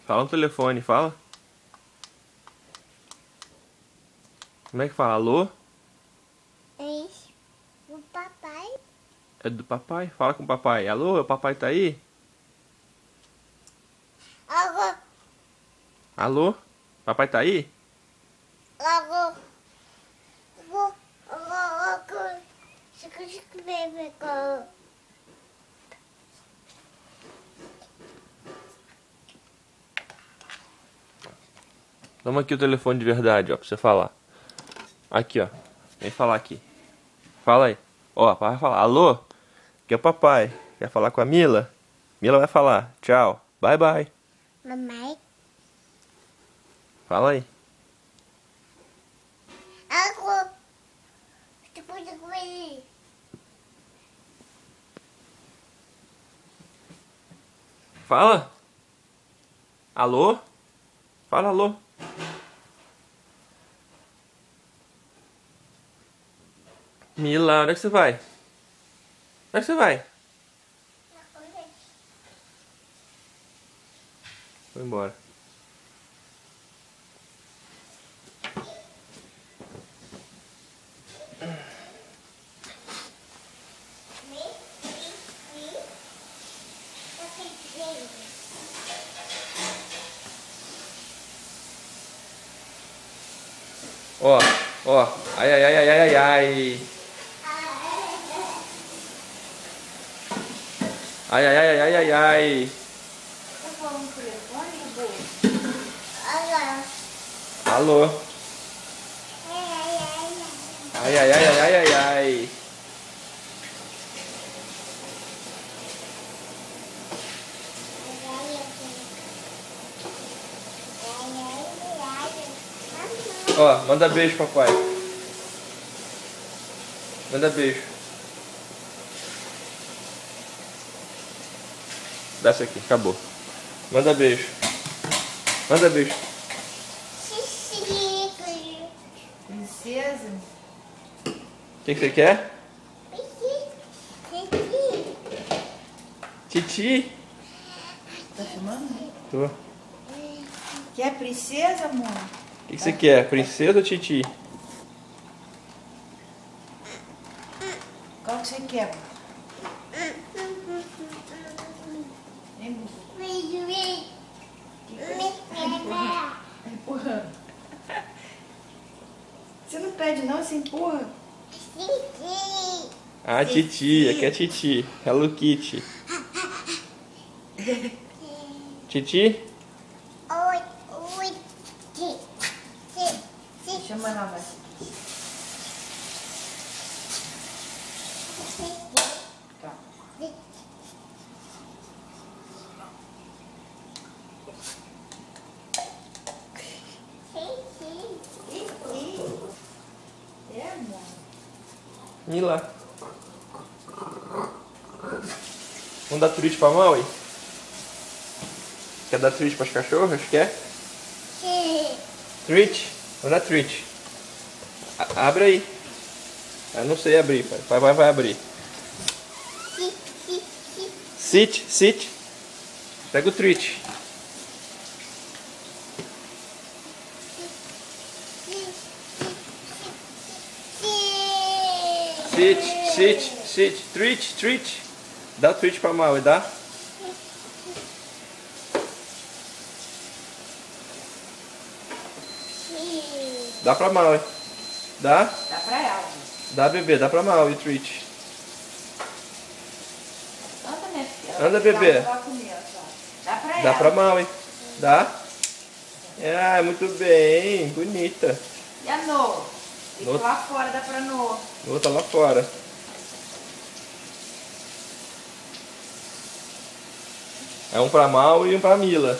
Fala no telefone, fala. Como é que fala? Alô? Esse, o papai. É do papai? Fala com o papai. Alô, o papai tá aí? Alô, Alô? Papai tá aí? alô. Alô. Chico, bebê. Toma aqui o telefone de verdade, ó, pra você falar. Aqui, ó. Vem falar aqui. Fala aí. Ó, papai vai falar. Alô? Aqui é o papai. Quer falar com a Mila? Mila vai falar. Tchau. Bye, bye. Mamãe. Fala aí. Alô. Depois eu comi. Fala. Alô? Fala alô. Mila, onde é que você vai? Onde é que você vai? Foi embora. Ó, ó. Ai, ai, ai, ai, ai, ai. Ai, ai, ai, ai, ai, ai. Tá falando no telefone, amor? Alô. Ai, ai, ai, ai, ai, ai, ai. Ó, manda beijo, papai. Manda beijo. Desce aqui, acabou. Manda beijo. Manda beijo. Princesa? O que você quer? Titi? Tá filmando? Tô. Quer princesa, amor? O que você quer? Princesa ou Titi? Qual que você quer? Vem, Bubu. Tá empurrando. Você não pede não, você empurra. Ah, Titi. Aqui é Titi. Hello Kitty. Titi? Chama ela, vai. Tá. É, amor. Mila. Vamos dar treat pra Maui? Quer dar treat pras cachorras? Quer? Treat? Vamos dar treat. Abre aí. Eu não sei abrir, pai. Pai vai abrir. Sit, sit. Pega o treat. Sit. Treat. Dá o treat pra Maui, dá? Dá pra Maui. Dá? Dá pra ela. Dá, bebê. Dá pra Maui o treat. Anda, minha filha. Anda, bebê. Ela vai comer, só. Dá pra ela. Dá pra Maui. Dá? Ah, muito bem. Bonita. E a Noa? Fica Noa. lá fora, dá pra Noa. Vou tá lá fora. É um pra Maui e um pra Mila.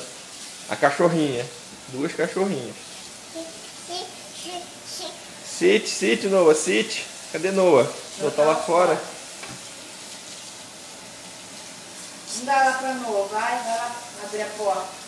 A cachorrinha. Duas cachorrinhas. Sit, Noah, sit. Cadê Noah? Noah tá lá fora. Não dá lá pra Noa, vai lá abrir a porta.